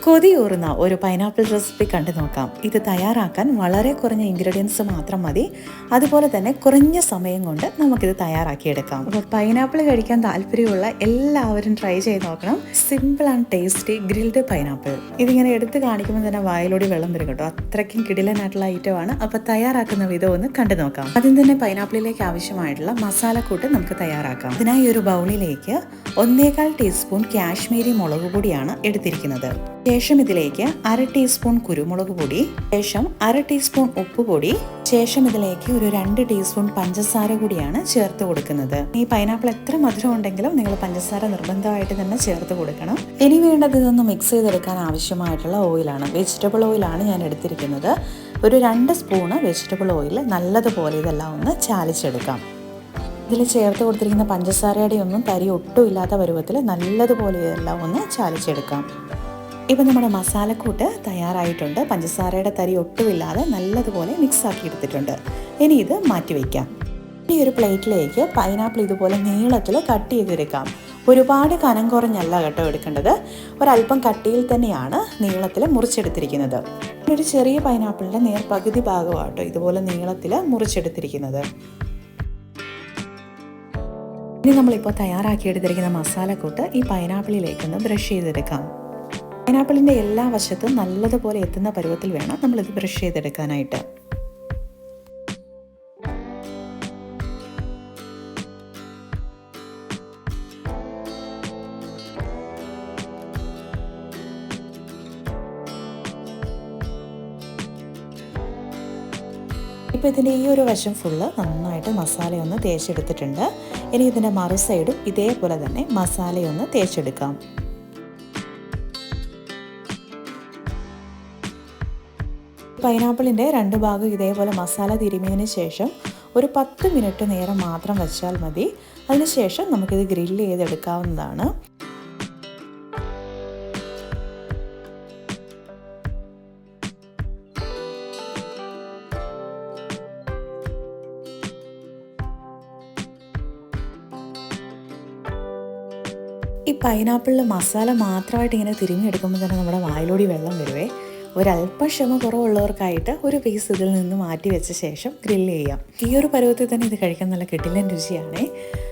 കൊതിയൂറുന്ന ഒരു pineapple recipe കണ്ടു നോക്കാം. ഇത് തയ്യാറാക്കാൻ വളരെ കുറഞ്ഞ ഇൻഗ്രീഡിയൻസ് മാത്രം മതി. അതുപോലെ തന്നെ കുറഞ്ഞ സമയം കൊണ്ട് നമുക്കിത് തയ്യാറാക്കിയെടുക്കാം. അപ്പോൾ പൈനാപ്പിൾ കഴിക്കാൻ താല്പര്യമുള്ള എല്ലാവരും ട്രൈ ചെയ്ത് നോക്കണം. Simple and tasty grilled pineapple. ഇതിങ്ങനെ എടുത്ത് കാണിക്കുമ്പോൾ തന്നെ വായിലൂടെ വെള്ളം വരും കേട്ടോ. അത്രയ്ക്കും കിടിലനായിട്ടുള്ള ഐറ്റമാണ്. അപ്പോൾ തയ്യാറാക്കുന്ന വിധം ഒന്ന് കണ്ടു നോക്കാം. ആദ്യം തന്നെ പൈനാപ്പിളിലേക്ക് ആവശ്യമായിട്ടുള്ള മസാലക്കൂട്ട് നമുക്ക് തയ്യാറാക്കാം. ഇതിനായി ഒരു ബൗളിലേക്ക് 1.25 ടീസ്പൂൺ കാശ്മീരി മുളക് പൊടിയാണ് എടുത്തിരിക്കുന്നത്. ശേഷം ഇതിലേക്ക് 1/2 ടീസ്പൂൺ കുരുമുളക് പൊടി, ശേഷം 1/2 ടീസ്പൂൺ ഉപ്പുപൊടി, ശേഷം ഇതിലേക്ക് ഒരു 2 ടീസ്പൂൺ പഞ്ചസാര കൂടിയാണ് ചേർത്ത് കൊടുക്കുന്നത്. ഈ പൈനാപ്പിൾ എത്ര മധുരം ഉണ്ടെങ്കിലും നിങ്ങൾ പഞ്ചസാര നിർബന്ധമായിട്ട് തന്നെ ചേർത്ത് കൊടുക്കണം. ഇനി വേണ്ടത് ഇതൊന്ന് മിക്സ് ചെയ്തെടുക്കാൻ ആവശ്യമായിട്ടുള്ള ഓയിലാണ്. വെജിറ്റബിൾ ഓയിലാണ് ഞാൻ എടുത്തിരിക്കുന്നത്. ഒരു 2 സ്പൂണ് വെജിറ്റബിൾ ഓയിൽ നല്ലതുപോലെ ഇതെല്ലാം ഒന്ന് ചാലിച്ചെടുക്കാം. ഇതിൽ ചേർത്ത് കൊടുത്തിരിക്കുന്ന പഞ്ചസാരയുടെ ഒന്നും തരി ഒട്ടും ഇല്ലാത്ത പരുവത്തിൽ നല്ലതുപോലെ ഇതെല്ലാം ഒന്ന് ചാലിച്ചെടുക്കാം. ഇപ്പം നമ്മുടെ മസാലക്കൂട്ട് തയ്യാറായിട്ടുണ്ട്. പഞ്ചസാരയുടെ തരി ഒട്ടുമില്ലാതെ നല്ലതുപോലെ മിക്സ് ആക്കി എടുത്തിട്ടുണ്ട്. ഇനി ഇത് മാറ്റി വയ്ക്കാം. ഇനി ഒരു പ്ലേറ്റിലേക്ക് പൈനാപ്പിൾ ഇതുപോലെ നീളത്തിൽ കട്ട് ചെയ്തെടുക്കാം. ഒരുപാട് കനം കുറഞ്ഞല്ല കേട്ടോ എടുക്കേണ്ടത്. ഒരല്പം കട്ടിയിൽ തന്നെയാണ് നീളത്തിൽ മുറിച്ചെടുത്തിരിക്കുന്നത്. ഒരു ചെറിയ പൈനാപ്പിളിൻ്റെ നേർപകുതി ഭാഗമാട്ടോ ഇതുപോലെ നീളത്തിൽ മുറിച്ചെടുത്തിരിക്കുന്നത്. ഇനി നമ്മളിപ്പോൾ തയ്യാറാക്കിയെടുത്തിരിക്കുന്ന മസാലക്കൂട്ട് ഈ പൈനാപ്പിളിലേക്കൊന്ന് ബ്രഷ് ചെയ്തെടുക്കാം. പൈനാപ്പിളിൻ്റെ എല്ലാ വശത്തും നല്ലതുപോലെ എത്തുന്ന പരുവത്തിൽ വേണം നമ്മളിത് ബ്രഷ് ചെയ്തെടുക്കാനായിട്ട്. ഇപ്പോൾ ഇതിൻ്റെ ഈ ഒരു വശം ഫുള്ള് നന്നായിട്ട് മസാലയൊന്ന് തേച്ചെടുത്തിട്ടുണ്ട്. ഇനി ഇതിൻ്റെ മറു സൈഡും ഇതേപോലെ തന്നെ മസാലയൊന്ന് തേച്ചെടുക്കാം. പൈനാപ്പിളിൻ്റെ 2 ഭാഗം ഇതേപോലെ മസാല തിരുമിയതിന് ശേഷം ഒരു 10 മിനിറ്റ് നേരം മാത്രം വെച്ചാൽ മതി. അതിനുശേഷം നമുക്കിത് ഗ്രില്ല് ചെയ്തെടുക്കാവുന്നതാണ്. ഈ പൈനാപ്പിളിൽ മസാല മാത്രമായിട്ട് ഇങ്ങനെ തിരുമിയെടുക്കുമ്പോൾ തന്നെ നമ്മുടെ വായിലൂടെ വെള്ളം വരുവേ. ഒരല്പം ക്ഷമ കുറവുള്ളവർക്കായിട്ട് ഒരു പീസ് ഇതിൽ നിന്ന് മാറ്റി വെച്ച ശേഷം ഗ്രില്ല് ചെയ്യാം. ഈ ഒരു പരുവത്തിൽ തന്നെ ഇത് കഴിക്കാൻ നല്ല കിടിലൻ രുചിയാണ്.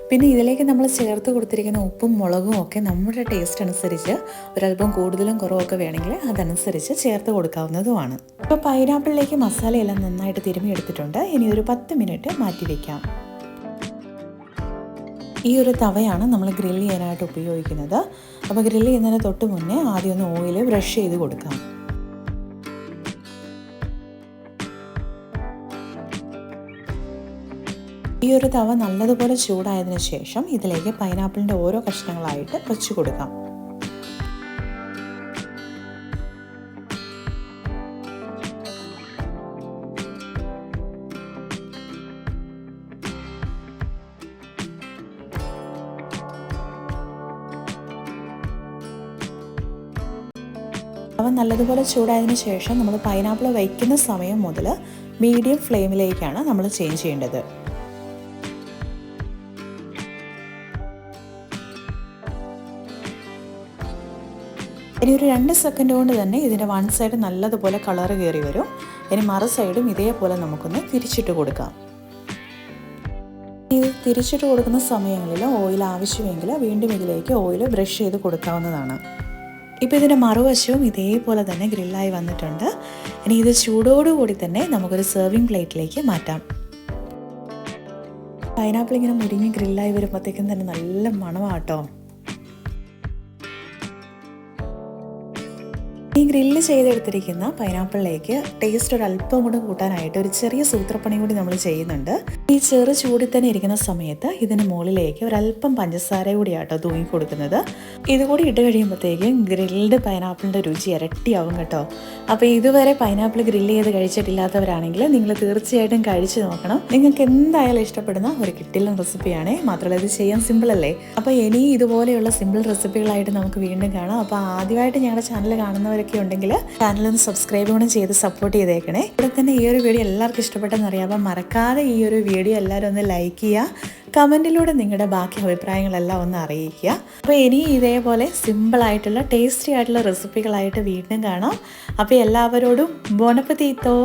പിന്നെ ഇതിലേക്ക് നമ്മൾ ചേർത്ത് കൊടുത്തിരിക്കുന്ന ഉപ്പും മുളകും ഒക്കെ നമ്മുടെ ടേസ്റ്റ് അനുസരിച്ച് ഒരല്പം കൂടുതലും കുറവൊക്കെ വേണമെങ്കിൽ അതനുസരിച്ച് ചേർത്ത് കൊടുക്കാവുന്നതുമാണ്. ഇപ്പോൾ പൈനാപ്പിളിലേക്ക് മസാലയെല്ലാം നന്നായിട്ട് തിരുമ്മി എടുത്തിട്ടുണ്ട്. ഇനി ഒരു 10 മിനിറ്റ് മാറ്റി വയ്ക്കാം. ഈ ഒരു തവയാണ് നമ്മൾ ഗ്രില്ല് ചെയ്യാനായിട്ട് ഉപയോഗിക്കുന്നത്. അപ്പോൾ ഗ്രില്ല് ചെയ്യുന്നതിന് തൊട്ട് മുന്നേ ആദ്യം ഒന്ന് ഓയിൽ ബ്രഷ് ചെയ്ത് കൊടുക്കാം. ഈ ഒരു തവ നല്ലതുപോലെ ചൂടായതിനു ശേഷം ഇതിലേക്ക് പൈനാപ്പിളിൻ്റെ ഓരോ കഷ്ണങ്ങളായിട്ട് വെച്ച് കൊടുക്കാം. അവ നല്ലതുപോലെ ചൂടായതിനു ശേഷം നമ്മൾ പൈനാപ്പിൾ വയ്ക്കുന്ന സമയം മുതൽ മീഡിയം ഫ്ലെയിമിലേക്കാണ് നമ്മൾ ചേഞ്ച് ചെയ്യേണ്ടത്. ഇനി ഒരു 2 സെക്കൻഡ് കൊണ്ട് തന്നെ ഇതിൻ്റെ 1 സൈഡ് നല്ലതുപോലെ കളർ കയറി വരും. ഇനി മറു സൈഡും ഇതേപോലെ നമുക്കൊന്ന് തിരിച്ചിട്ട് കൊടുക്കാം. ഇത് തിരിച്ചിട്ട് കൊടുക്കുന്ന സമയങ്ങളിൽ ഓയിൽ ആവശ്യമെങ്കിൽ വീണ്ടും ഇതിലേക്ക് ഓയിൽ ബ്രഷ് ചെയ്ത് കൊടുക്കാവുന്നതാണ്. ഇപ്പോൾ ഇതിൻ്റെ മറുവശവും ഇതേപോലെ തന്നെ ഗ്രില്ലായി വന്നിട്ടുണ്ട്. ഇനി ഇത് ചൂടോടുകൂടി തന്നെ നമുക്കൊരു സെർവിങ് പ്ലേറ്റിലേക്ക് മാറ്റാം. പൈനാപ്പിൾ ഇങ്ങനെ മുരിഞ്ഞ് ഗ്രില്ലായി വരുമ്പോഴത്തേക്കും തന്നെ നല്ല മണമാട്ടോ. ഈ ഗ്രില്ല് ചെയ്തെടുത്തിരിക്കുന്ന പൈനാപ്പിളിലേക്ക് ടേസ്റ്റ് ഒരല്പം കൂടെ കൂട്ടാനായിട്ട് ഒരു ചെറിയ സൂത്രപ്പണി കൂടി നമ്മൾ ചെയ്യുന്നുണ്ട്. ഈ ചെറു ചൂടിൽ തന്നെ ഇരിക്കുന്ന സമയത്ത് ഇതിന് മുകളിലേക്ക് ഒരല്പം പഞ്ചസാര കൂടിയാട്ടോ തൂങ്ങി കൊടുക്കുന്നത്. ഇതുകൂടി ഇട്ട് കഴിയുമ്പോഴത്തേക്കും ഗ്രിൽഡ് പൈനാപ്പിളിൻ്റെ രുചി ഇരട്ടിയാവും കേട്ടോ. അപ്പോൾ ഇതുവരെ പൈനാപ്പിൾ ഗ്രില്ല് ചെയ്ത് കഴിച്ചിട്ടില്ലാത്തവരാണെങ്കിൽ നിങ്ങൾ തീർച്ചയായിട്ടും കഴിച്ചു നോക്കണം. നിങ്ങൾക്ക് എന്തായാലും ഇഷ്ടപ്പെടുന്ന ഒരു കിടിലൻ റെസിപ്പിയാണ്. മാത്രമല്ല ഇത് ചെയ്യാൻ സിമ്പിൾ അല്ലേ. അപ്പോൾ ഇനി ഇതുപോലെയുള്ള സിമ്പിൾ റെസിപ്പികളായിട്ട് നമുക്ക് വീണ്ടും കാണാം. അപ്പോൾ ആദ്യമായിട്ട് ഞങ്ങളുടെ ചാനൽ കാണുന്നവർ ഉണ്ടെങ്കിൽ ചാനലൊന്ന് സബ്സ്ക്രൈബ് കൂടെ ചെയ്ത് സപ്പോർട്ട് ചെയ്തേക്കണേ. ഇവിടെ തന്നെ ഈ ഒരു വീഡിയോ എല്ലാവർക്കും ഇഷ്ടപ്പെട്ടെന്ന് അറിയാം. അപ്പം മറക്കാതെ ഈ ഒരു വീഡിയോ എല്ലാവരും ഒന്ന് ലൈക്ക് ചെയ്യുക. കമൻറ്റിലൂടെ നിങ്ങളുടെ ബാക്കി അഭിപ്രായങ്ങളെല്ലാം ഒന്ന് അറിയിക്കുക. അപ്പോൾ ഇനി ഇതേപോലെ സിമ്പിളായിട്ടുള്ള ടേസ്റ്റി ആയിട്ടുള്ള റെസിപ്പികളായിട്ട് വീണ്ടും കാണാം. അപ്പോൾ എല്ലാവരോടും ബോൺ അപ്പറ്റീറ്റോ.